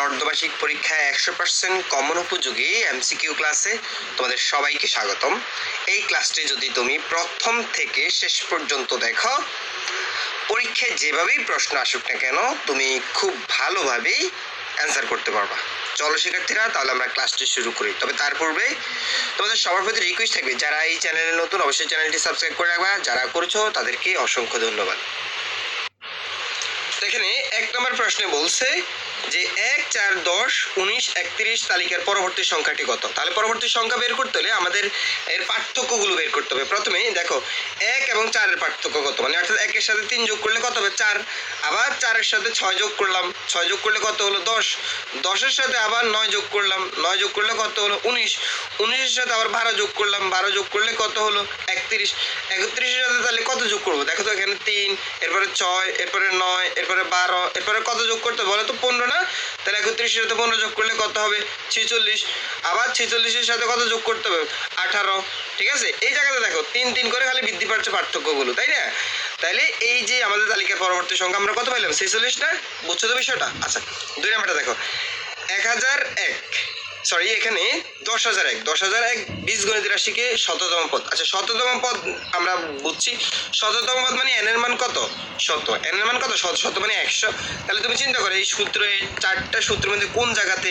অর্ধবার্ষিক পরীক্ষায় 100% কমন উপযোগী এমসিকিউ ক্লাসে তোমাদের সবাইকে স্বাগতম। এই ক্লাসটি যদি তুমি প্রথম থেকে শেষ পর্যন্ত দেখো, পরীক্ষায় যেভাবেই প্রশ্ন আসুক না কেন তুমি খুব ভালোভাবেই অ্যান্সার করতে পারবা। চলো শিক্ষার্থীরা, তাহলে আমরা ক্লাসটি শুরু করি। তবে তার পূর্বে তোমাদের সবার প্রতি রিকোয়েস্ট থাকবে, যারা এই চ্যানেলে নতুন অবশ্যই চ্যানেলটি সাবস্ক্রাইব করে রাখবা, যারা করেছো তাদেরকে অসংখ্য ধন্যবাদ। এখানে 1 নম্বর প্রশ্নে বলছে যে 1, 4, 10, 19, 31 তালিকার পরবর্তী সংখ্যাটি কত। তাহলে পরবর্তী সংখ্যা বের করতে হলে আমাদের এর পার্থক্যগুলো বের করতে হবে। প্রথমে দেখো 1 এবং 4 এর পার্থক্য কত, মানে অর্থাৎ 1 এর সাথে 3 যোগ করলে কত হবে 4, আবার 4 এর সাথে 6 যোগ করলাম, 6 যোগ করলে কত হলো 10, 10 এর সাথে আবার 9 যোগ করলাম, 9 যোগ করলে কত হলো 19, 19 এর সাথে আবার 12 যোগ করলাম, 12 যোগ করলে কত হলো 31, 31 এর সাথে তাহলে কত যোগ করবো, দেখো তো এখানে 3, এরপরে 6, এরপরে 9, এরপরে 12, এরপরে কত যোগ করতে বলো তো 15 না, তাহলে 31 এর সাথে 15 যোগ করলে কত হবে 46, আবার 46 এর সাথে কত যোগ করতে হবে 18। ঠিক আছে, এই জায়গাতে দেখো 3 3 করে খালি বৃদ্ধি পাচ্ছে পার্থক্যগুলো, তাই না? তাহলে এই যে আমাদের তালিকার পরবর্তী সংখ্যা আমরা কত পাইলাম 46 না, বুঝছো তো বিষয়টা? আচ্ছা, 2 নাম্বারটা দেখো 1001, সরি এখানে 10,001, 10,001 বীজগণিত রাশিকে শততম পদ। আচ্ছা, শততম পদ আমরা বুঝছি, শততম পদ মানে n এর মান কত 100, n এর মান কত 100 মানে 100। তাহলে তুমি চিন্তা করো এই সূত্র, এই 4টা সূত্রের মধ্যে কোন জায়গাতে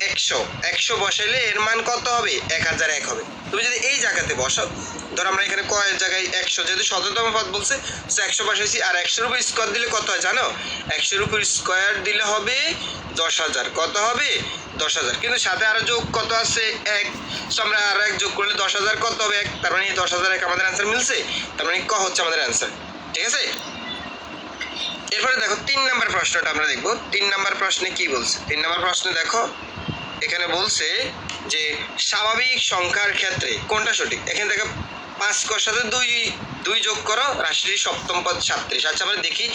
100 বসাইলে এর মান কত হবে 1001 হবে। তুমি যদি এই জায়গাতে বসাও, ধরো আমরা এখানে কয়ের জায়গায় 100, যেহেতু শততম পদ বলছে 100 বসাইছি, আর 100 এর উপর স্কোয়ার দিলে কত হয় জানো, 100 এর উপর স্কোয়ার দিলে হবে 10,000, কত হবে 10,000, কিন্তু সাথে আরো যোগ কত আছে 1, সো আমরা আরো 1 যোগ করলে 10,000 কত হবে 1, তার মানে 10,001 আমাদের অ্যান্সার মিলছে, তার মানে ক হচ্ছে আমাদের অ্যান্সার। ঠিক আছে, এরপরে দেখো 3 নাম্বার প্রশ্নটা আমরা দেখবো। 3 নাম্বার প্রশ্নে কি বলছে, 3 নাম্বার প্রশ্নে দেখো এখানে বলছে যে স্বাভাবিক সংখ্যার ক্ষেত্রে কোনটা সঠিক। এখানে দেখো 5 কর সাথে 2 যোগ করো, রাশিটির সপ্তম পদ 37। আচ্ছা, আমরা দেখি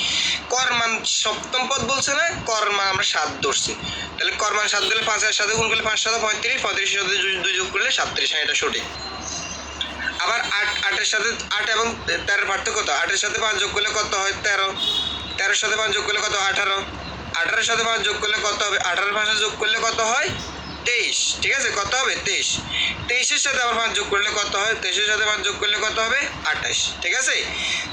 কর মান সপ্তম পদ বলছে না, কর মান আমরা 7 ধরছি, তাহলে কর মান 7 দিলে 5 এর সাথে গুণ করলে 5 7 35, 35 এর সাথে 2 যোগ করলে 37, হ্যাঁ এটা সঠিক। আবার 8 এর সাথে 8 এবং 13 পার্থক্য কত, 8 এর সাথে 5 যোগ করলে কত হয় 13, 13 এর সাথে 5 যোগ করলে কত 18, 18 এর সাথে 5 যোগ করলে কত হবে 18 এর 5 যোগ করলে কত হয় 23। ঠিক আছে, কত হবে 23, 23 এর সাথে আবার 5 যোগ করলে কত হয় 23 এর সাথে 5 যোগ করলে কত হবে 28। ঠিক আছে,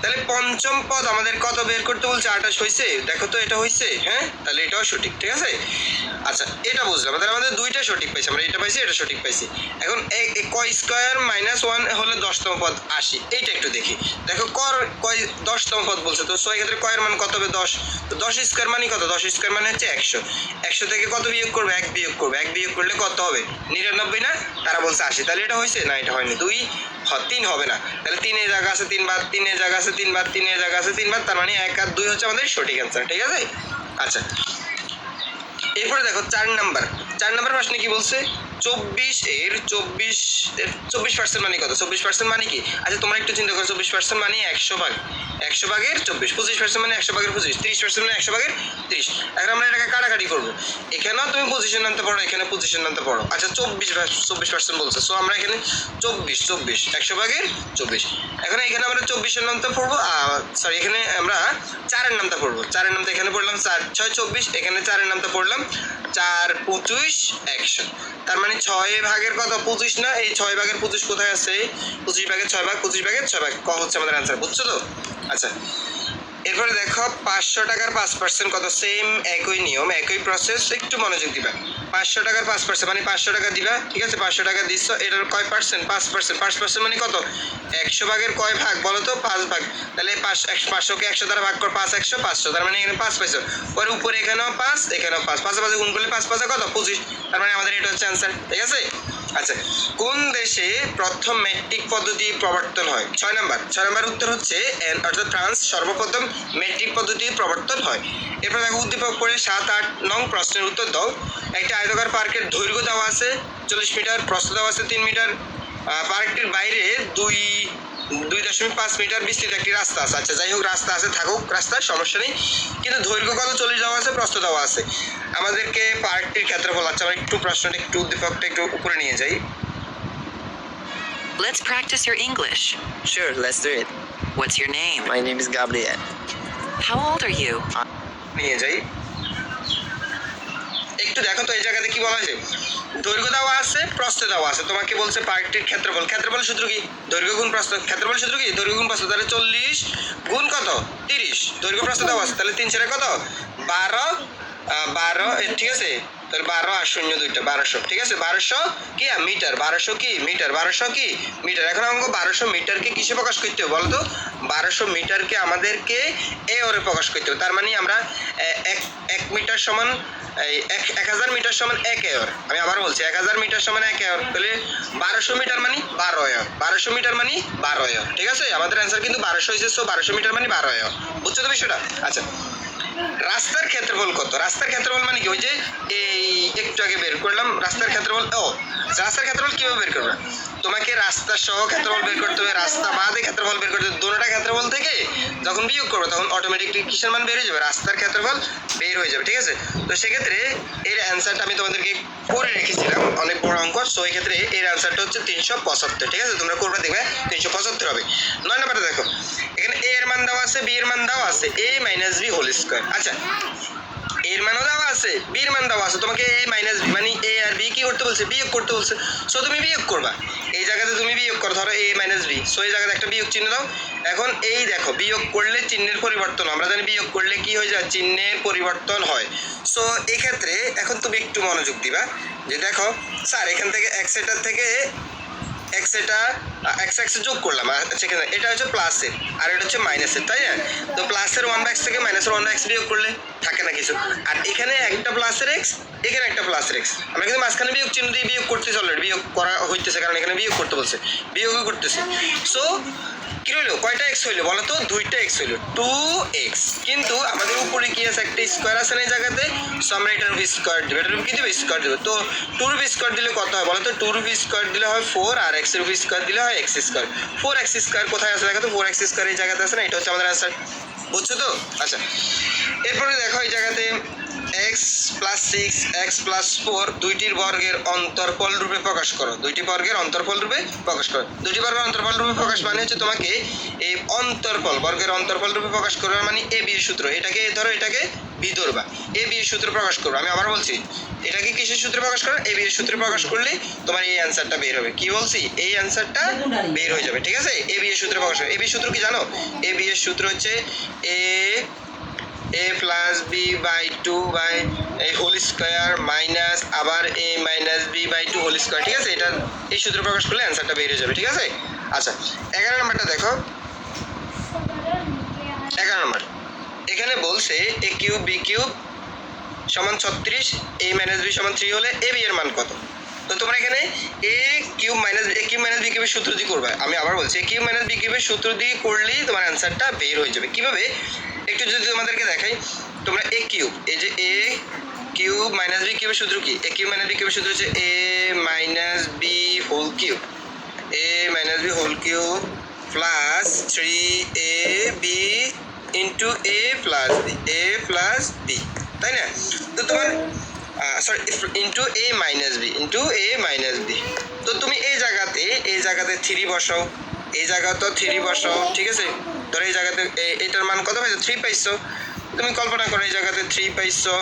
তাহলে পঞ্চম পদ আমাদের কত বের করতে বলছে 28 হয়েছে, দেখো তো এটা হয়েছে, হ্যাঁ তাহলে এটাও সঠিক। ঠিক আছে, আচ্ছা এটা বুঝলাম, তাহলে আমাদের দুইটা সঠিক পাইছি, আমরা এটা পাইছি এটা সঠিক পাইছি। এখন কয় স্কোয়ার মাইনাস 1 হলে 10তম পদ 80, এইটা একটু দেখি। দেখো কয় 10তম পদ বলছে, তো সেই ক্ষেত্রে কয়ের মান কত হবে 10, তো 10 স্কোয়ার মানে কত, 10 স্কোয়ার মানে হচ্ছে 100, 100 থেকে কত বিয়োগ করবে 1 বিয়োগ করবে, 1 বিয়োগ করলে কত হবে 99 না, তারা বলছে 80, তাহলে এটা হয়েছে না, এটা হয়নি, 3 হবে না, তাহলে 3 এর জায়গা আছে 3 বার, 3 এর জায়গা আছে 3 বার, 3 এর জায়গা আছে 3 বার, তার মানে 1 আর 2 হচ্ছে আমাদের সঠিক অ্যান্সার। ঠিক আছে, আচ্ছা এরপরে দেখো 4 নাম্বার প্রশ্নে কি বলছে 24% মানে কত, 24% মানে কি। আচ্ছা তোমরা একটু চিন্তা করো, 24% মানে 100 ভাগ 100 ভাগের 24, 25% মানে 100 ভাগের 25, 30% মানে 100 ভাগের 30। এখন আমরা এটাকে কাটাকাটি করবো, এখানেও তুমি পজিশন আনতে পারো, এখানে পজিশন আনতে পারো। আচ্ছা 24% বলছে, সো আমরা এখানে 24 100 ভাগের 24, এখন এখানে আমরা 24-এর নামটা পড়বো, সরি এখানে আমরা 4-এর নামটা পড়বো, 4-এর নামটা এখানে পড়লাম 4 6 24, এখানে 4-এর নামটা পড়লাম 4 25 100, তার মানে 6 ভাগের কত 25 না, এই 6 ভাগের 25 কোথায় আছে, 25 ভাগের 6 ভাগ, 25 ভাগের 6 ভাগ, ক হচ্ছে আমাদের অ্যান্সার, বুঝছো তো? আচ্ছা এরপরে দেখো 500 টাকার 5% কত, সেম একই নিয়ম একই প্রসেস, একটু মনোযোগ দিবা। 500 টাকার 5% মানে 500 টাকা দিবা, ঠিক আছে 500 টাকা দিচ্ছ, এটার কয় পার্সেন্ট 5%, 5% মানে কত 100 ভাগের কয় ভাগ বলো তো 5 ভাগ, তাহলে 500কে 100 দ্বারা ভাগ কর 5 100 500, তার মানে এখানে 5 পাইছো, পরে উপরে এখানেও 5 এখানেও 5, 5 5 গুণ করলে 5 5 কত 25, তার মানে আমাদের এটা হচ্ছে অ্যান্সার। ঠিক আছে, আচ্ছা কোন দেশে প্রথম মেট্রিক পদ্ধতি প্রবর্তন হয়, 6 নাম্বার উত্তর হচ্ছে অর্থাৎ ফ্রান্স সর্বপ্রথম মেট্রিক পদ্ধতি প্রবর্তন হয়। এরপর দেখো উদ্দীপক করে 7-8 নং প্রশ্নের উত্তর দাও। একটা আয়তাকার পার্কের দৈর্ঘ্য দেওয়া আছে 40 মিটার, প্রস্থ দেওয়া আছে 3 মিটার, পার্কটির বাইরে 2.5 মিটার বিস্তৃত একটি রাস্তা আছে। আচ্ছা যাই হোক, রাস্তা আছে থাকুক, রাস্তার সমস্যা নেই, কিন্তু দৈর্ঘ্য কত 40 দেওয়া আছে, প্রস্থ দেওয়া আছে। আমাদেরকে পার্কটির ক্ষেত্রফল, আচ্ছা আমরা একটু প্রশ্নটা একটু উদ্দীপকটা একটু উপরে নিয়ে যাই। Let's practice your English. Sure, let's do it. What's your name? My name is Gabriel. How old are you? নিয়ে যাই, একটু একটু দেখো তো এই জায়গাতে কি বলা হয়েছে, দৈর্ঘ্য দেওয়া আছে, প্রস্থ দেওয়া আছে, তোমাকে বলছে পার্কটির ক্ষেত্রফল। ক্ষেত্রফল সূত্র কি, দৈর্ঘ্য গুণ প্রস্থ। ক্ষেত্রফল সূত্র কি, দৈর্ঘ্য গুণ প্রস্থ। তাহলে 40 গুণ কত, 30, দৈর্ঘ্য প্রস্থ দেওয়া আছে, তাহলে 3 4 কত, 12, ঠিক আছে। তাহলে 12 আর 0 2টা 1200, ঠিক আছে। 1200 কি মিটার, 1200 কি মিটার, 1200 কি মিটার। এখন আমাকে 1200 মিটারকে কিসে প্রকাশ করতে হবে বলো তো? 1200 মিটারকে আমাদেরকে এওরে প্রকাশ করতে হবে। তার মানে আমরা 1 মিটার সমান 1000 মিটার সমান 1 এওর। আমি আবার বলছি 1000 মিটার সমান 1 এওর। তাহলে 1200 মিটার মানে 12 এওর, 1200 মিটার মানে 12 এওর, ঠিক আছে। আমাদের অ্যান্সার কিন্তু 1200 হয়েছে, সো 1200 মিটার মানে 12 এওর। বুঝছো তো বিষয়টা? আচ্ছা, রাস্তার ক্ষেত্রফল কত? রাস্তার ক্ষেত্রফল মানে কি, ওই যে এই একটু আগে বের করলাম রাস্তার ক্ষেত্রফল। রাস্তার ক্ষেত্রফল কিভাবে বের করবে? তোমাকে রাস্তা সহ ক্ষেত্রফল বের করতে হবে, রাস্তা বাদে ক্ষেত্রফল বের করতে হবে। দুটোটা ক্ষেত্রফল থেকে যখন বিয়োগ করবে তখন অটোমেটিকলি কিসের মান বের হয়ে যাবে, রাস্তার ক্ষেত্রফল বের হয়ে যাবে, ঠিক আছে। তো সেক্ষেত্রে এর অ্যান্সারটা আমি তোমাদেরকে করে রেখেছিলাম, অনেক বড় অঙ্ক। সো এই ক্ষেত্রে এর অ্যান্সারটা হচ্ছে 375, ঠিক আছে। তোমরা করবে, দেখবে 375 হবে। 9 নাম্বারটা দেখো, এখানে এ এর মান দেওয়া আছে, বি এর মান দেওয়া আছে, a minus B whole square. আচ্ছা, এর মানও দেওয়া আছে, বি এর মান দেওয়া আছে, তোমাকে a মাইনাস বি মানে a আর b কি করতে বলছে, বিয়োগ করতে বলছে। সো তুমি বিয়োগ করবা, এই জায়গাতে তুমি বিয়োগ করো, ধরো a মাইনাস বি। সো এই জায়গাতে একটা বিয়োগ চিহ্ন দাও। এখন এই দেখো, বিয়োগ করলে চিহ্নের পরিবর্তন, আমরা জানি বিয়োগ করলে কি হয়ে যায়, চিহ্নের পরিবর্তন হয়। সো এই ক্ষেত্রে এখন তুমি একটু মনোযোগ দিবা, যে দেখো স্যার এখান থেকে x এটার থেকে x যোগ করলাম, সেখানে এটা হচ্ছে প্লাসের আর এটা হচ্ছে মাইনাসের, তাই না? তো প্লাসের 1/x থেকে মাইনাসের 1/x বিয়োগ করলে থাকে না কিছু। আর এখানে একটা প্লাসের x, এখানে একটা প্লাসের x, আমরা কিন্তু মাঝখানে বিয়োগ চিহ্ন দিয়ে বিয়োগ করতেছি, অলরেডি বিয়োগ করা হইতেছে, কারণ এখানে বিয়োগ করতে বলছে, বিয়োগও করতেছে। সো কি হইলো, কয়টা x হইলো বলো তো? 2টা x হইলো, 2x। কিন্তু আমাদের উপরে কি আছে, একটা স্কোয়ার আছে না এই জায়গাতে। সো আমরা এটার উপর স্কোয়ার দেবো, এটার উপর কি দেবো, স্কোয়ার দেবো। তো 2 রুপি স্কোয়ার দিলে কত হয় বলো তো? 2 রুপি স্কোয়ার দিলে হয় 4, আর x এর উপর স্কোয়ার দিলে হয় x স্কোয়ার। 4x স্কোয়ার কোথায় আছে দেখো তো? 4x স্কোয়ার এই জায়গাতে আছে না, এটা হচ্ছে আমাদের অ্যান্সার। বুঝছো তো? আচ্ছা, এরপরে দেখো এই জায়গাতে x প্লাস 6, x প্লাস 4 দুইটির বর্গের অন্তরফল রূপে প্রকাশ করো। দুইটি বর্গের অন্তরফল রূপে প্রকাশ করো। দুইটি বর্গের অন্তরফল রূপে প্রকাশ মানে হচ্ছে তোমাকে এই অন্তরফল, বর্গের অন্তরফল রূপে প্রকাশ করবে মানে এ বির সূত্র। এটাকে ধরো, এটাকে বি ধরবা, এ বির সূত্র প্রকাশ করবে। আমি আবার বলছি, এটাকে কিসের সূত্রে প্রকাশ করো? এ বির সূত্রে প্রকাশ করলে তোমার এই অ্যান্সারটা বের হবে। কি বলছি? এই অ্যান্সারটা বের হয়ে যাবে, ঠিক আছে। এ বির সূত্রে প্রকাশ হবে। এ বির সূত্র কি জানো? এ বির সূত্র হচ্ছে a plus B by 2 by এই হোল স্কোয়ার মাইনাস আবার a minus B by 2 whole square, ঠিক আছে। এটা এই সূত্র প্রকাশ করলে অ্যান্সারটা বের হয়ে যাবে, ঠিক আছে। আচ্ছা, 11 নম্বরটা দেখো। 11 নম্বর, এখানে বলছে a কিউব বি কিউব সমান 36, a মাইনাস বি সমান 3 হলে a b এর মান কত? তো তোমরা এখানে a কিউব মাইনাস বি কিউবের সূত্র দিয়ে করবে। আমি আবার বলছি, a কিউব মাইনাস বি কিউবের সূত্র দিয়ে করলেই তোমার অ্যান্সারটা বের হয়ে যাবে। কিভাবে একটু যদি তোমাদেরকে দেখাই, তোমরা a কিউব, এই যে a কিউব মাইনাস বি কিউবের সূত্র কি? a কিউব মাইনাস বি কিউবের সূত্র হচ্ছে a minus B whole cube, a minus B whole cube plus 3ab into a plus B, তাই না? তো তোমার sorry, into a minus B. তো তুমি এই জায়গাতে 3 বসাও, এই জায়গাতেও 3 বসাও, ঠিক আছে। ধরো এই জায়গাতে এটার মান কত পাইছো? 3 পাইছো। তুমি কল্পনা করো এই জায়গাতে 3 পাইছো,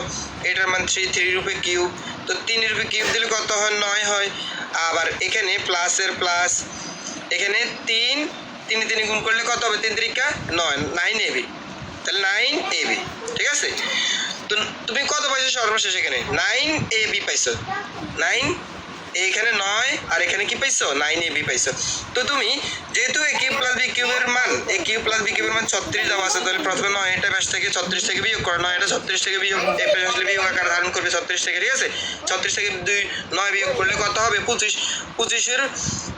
এটার মান 3 রূপে কিউব। তো 3 রূপে কিউব দিলে কত হয়? 9 হয়। আবার এখানে প্লাসের প্লাস, এখানে 3 গুণ করলে কত হবে? 3 3 9ab, তাহলে 9ab, ঠিক আছে। তো তুমি কত পাইছো সর্বশেষ? এখানে 9ab পাইছো, 9, এইখানে 9 আর এখানে কি পাইছো? 9ab পাইছো। তো তুমি যেহেতু a কিউব প্লাস b কিউবের মান 36 দেওয়া আছে, তাহলে প্রথমে 9 এটা পাশ থেকে 36 থেকে বিয়োগ করো। 9 এটা 36 থেকে বিয়োগ, এই পাশে আসলে বিয়োগ আকার ধারণ করবে 36 থেকে, ঠিক আছে। 36 থেকে 9 বিয়োগ করলে কত হবে? 25। 25-এর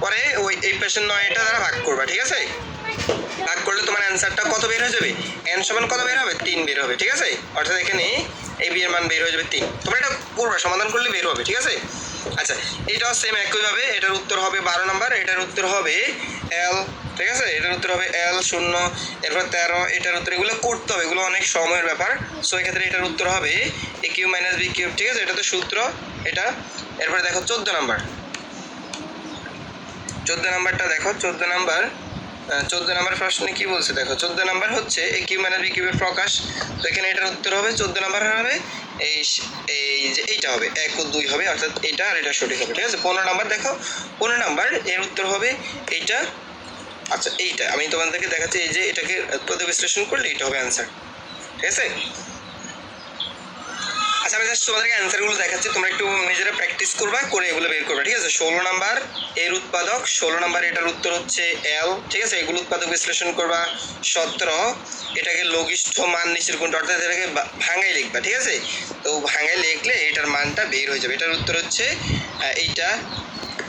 পরে ওই এই পাশের 9 এটা দ্বারা ভাগ করবা, ঠিক আছে। ভাগ করলে তোমার অ্যান্সারটা কত বের হয়ে যাবে? n সমান কত বের হবে? 3 বের হবে, ঠিক আছে। অর্থাৎ এখানে a b এর মান বের হয়ে যাবে 3। তোমরা এটা করবে, সমাধান করলে বের হবে, ঠিক আছে। আচ্ছা, এটাও সেম একইভাবে, এটার উত্তর হবে 12 নম্বর, এটার উত্তর হবে l, ঠিক আছে। এটার উত্তর হবে l 0, এরপর 13, এটার উত্তর। এগুলো করতে হবে, এগুলো অনেক সময়ের ব্যাপার। সো এক্ষেত্রে এটার উত্তর হবে a cube minus B cube, ঠিক আছে। এটা তো সূত্র এটা। এরপরে দেখো 14 নম্বর, 14 নাম্বারটা দেখো। 14 নাম্বার প্রশ্নে কি বলছে দেখো। 14 নাম্বার হচ্ছে a কিউব মাইনাস বি কিউবের প্রকাশ। তো এখানে এটার উত্তর হবে 14 নাম্বার হবে এই যে এইটা হবে 1 ও 2 হবে, অর্থাৎ এটা আর এটা সঠিক হবে। ঠিক আছে, 15 নাম্বার দেখো, 15 নাম্বার এর উত্তর হবে এইটা। আচ্ছা, এইটা আমি তোমাদেরকে দেখাচ্ছি, এই যে এটাকে উৎপাদক বিশ্লেষণ করলে এটা হবে অ্যান্সার। ঠিক আছে, আচ্ছা আমি জাস্ট তোমাদেরকে অ্যান্সারগুলো দেখাচ্ছি, তোমরা একটু নিজেরা প্র্যাকটিস করবা, করে এগুলো বের করবা। ঠিক আছে, 16 নাম্বার এর উৎপাদক, 16 নাম্বার এটার উত্তর হচ্ছে এল। ঠিক আছে, এগুলো উৎপাদক বিশ্লেষণ করবা। 17 এটাকে লঘিষ্ঠ মান নিচের কোনটা, অর্থাৎ এটাকে ভাঙাই লিখবা। ঠিক আছে, তো ভাঙাই লিখলে এটার মানটা বের হয়ে যাবে। এটার উত্তর হচ্ছে এইটা,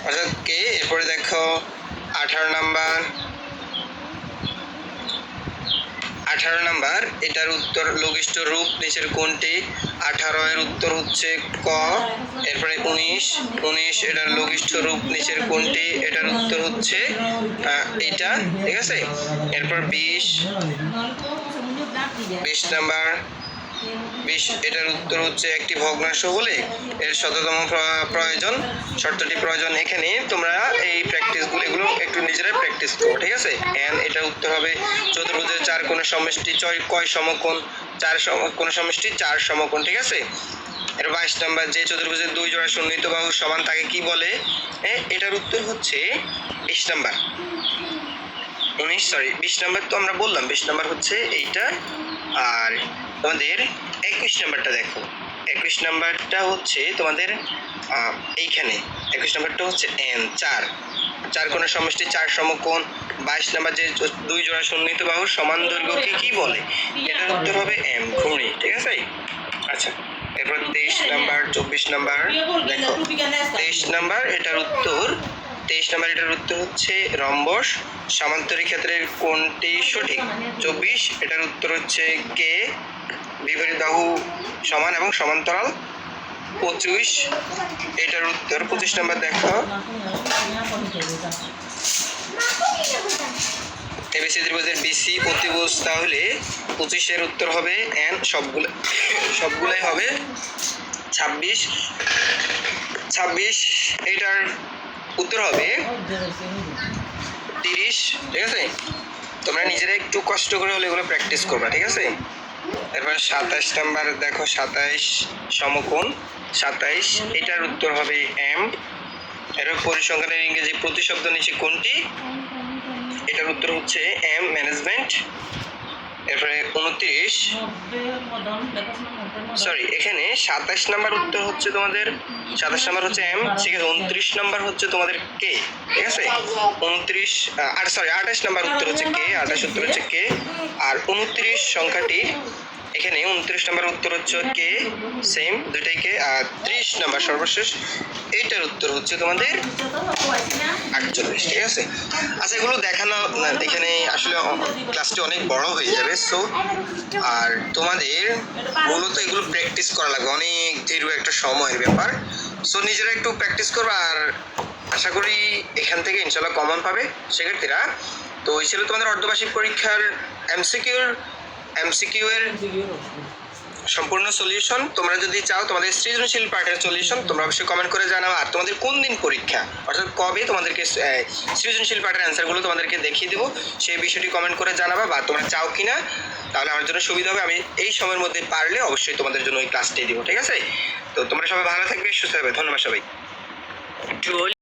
অর্থাৎ কে। এরপরে দেখো 18 নাম্বার, 18 নাম্বার এটার উত্তর লঘিষ্ঠ রূপ নিচের কোনটি, 18 এর উত্তর হচ্ছে ক। এরপরে 19 এটার লঘিষ্ঠ রূপ নিচের কোনটি, এটার উত্তর হচ্ছে এইটা। ঠিক আছে, এরপর 20 নাম্বার, 20 এটার উত্তর হচ্ছে একটি ভগ্নাংশ হলে এর শততম প্রয়োজন, শর্তটি প্রয়োজন। এখানে তোমরা এই প্র্যাকটিসগুলো এগুলো একটু নিজেরাই প্র্যাকটিস করো। ঠিক আছে, এন এটার উত্তর হবে চতুর্ভুজের 4 কোণের সমষ্টি কয় সমকোণ, 4 কোণের সমষ্টি 4 সমকোণ। ঠিক আছে, এর 22 নাম্বার যে চতুর্ভুজের 2 জোড়া সন্নিহিত বাহু সমান তাকে কি বলে, এটার উত্তর হচ্ছে 20 নাম্বার। 20 নাম্বার তো আমরা বললাম, 20 নাম্বার হচ্ছে এইটা। আর তোমাদের 21 নাম্বারটা দেখো, 21 নাম্বারটা হচ্ছে তোমাদের এইখানে 21 নাম্বারটা হচ্ছে এন, 4 কোণের সমষ্টি 4 সমকোণ। 22 নাম্বার যে 2 জোড়া সন্নিহিত বাহুর সমান দৈর্ঘ্যকে কি বলে, এটার উত্তর হবে এম, ঘুড়ি। ঠিক আছে, আচ্ছা এরপর 23 নাম্বার, 24 নাম্বার দেখো, 23 নাম্বার এটার উত্তর, 23 নাম্বার এটার উত্তর হচ্ছে রম্বস। সামান্তরিক ক্ষেত্রের কোনটি সঠিক, 24 এটার উত্তর হচ্ছে কে। বিপরীত বাহু সমান এবং সমান্তরাল, 25 এটার উত্তর। 25 নাম্বার দেখো, এবিসি ত্রিভুজের বিসি অতিভুজ, তাহলে 25 এর উত্তর হবে এন, সবগুলাই হবে 26 এটার উত্তর হবে 30। ঠিক আছে, তোমরা নিজেরা একটু কষ্ট করে হলে এগুলো প্র্যাকটিস করবা। ঠিক আছে, এরপর 27 নাম্বার দেখো, 27 সমকোণ, 27 এটার উত্তর হবে এম। এরপর পরিসংখ্যানের ইংরেজি প্রতিশব্দ নিচে কোনটি, এটার উত্তর হচ্ছে এম, ম্যানেজমেন্ট। এরপরে 29 এখানে 27 নাম্বার উত্তর হচ্ছে তোমাদের, 27 নাম্বার হচ্ছে এম। ঠিক আছে, 29 নাম্বার হচ্ছে তোমাদের কে। ঠিক আছে, 28 নাম্বার উত্তর হচ্ছে কে, 28 উত্তর হচ্ছে কে। আর 29 সংখ্যাটি এখানে 29 নাম্বার উত্তর হচ্ছে কে, সেম দুইটাই কে। আর 30 নাম্বার সর্বশেষ এইটার উত্তর হচ্ছে তোমাদের 48। ঠিক আছে, আচ্ছা এগুলো দেখানো এখানে আসলে ক্লাসটি অনেক বড় হয়ে যাবে। সো আর তোমাদের মূলত এগুলো প্র্যাকটিস করা লাগবে, অনেক দীর্ঘ একটা সময়ের ব্যাপার। সো নিজেরা একটু প্র্যাকটিস করবা, আর আশা করি এখান থেকে ইনশাল্লাহ কমন পাবে শিক্ষার্থীরা। তো এই ছিল তোমাদের অর্ধবার্ষিক পরীক্ষার এমসিকিউ এর সম্পূর্ণ সলিউশন। তোমরা যদি চাও তোমাদের সৃজনশীল পার্টের সলিউশন তোমরা অবশ্যই কমেন্ট করে জানাও। আর তোমাদের কোন দিন পরীক্ষা, অর্থাৎ কবে তোমাদেরকে সৃজনশীল পার্টের অ্যান্সারগুলো তোমাদেরকে দেখিয়ে দেবো, সেই বিষয়টি কমেন্ট করে জানাবা। বা তোমরা চাও কিনা, তাহলে আমার জন্য সুবিধা হবে, আমি এই সময়ের মধ্যে পারলে অবশ্যই তোমাদের জন্য ওই ক্লাসটি দিব। ঠিক আছে, তো তোমরা সবাই ভালো থাকবে, সুস্থ থাকবে, ধন্যবাদ সবাই।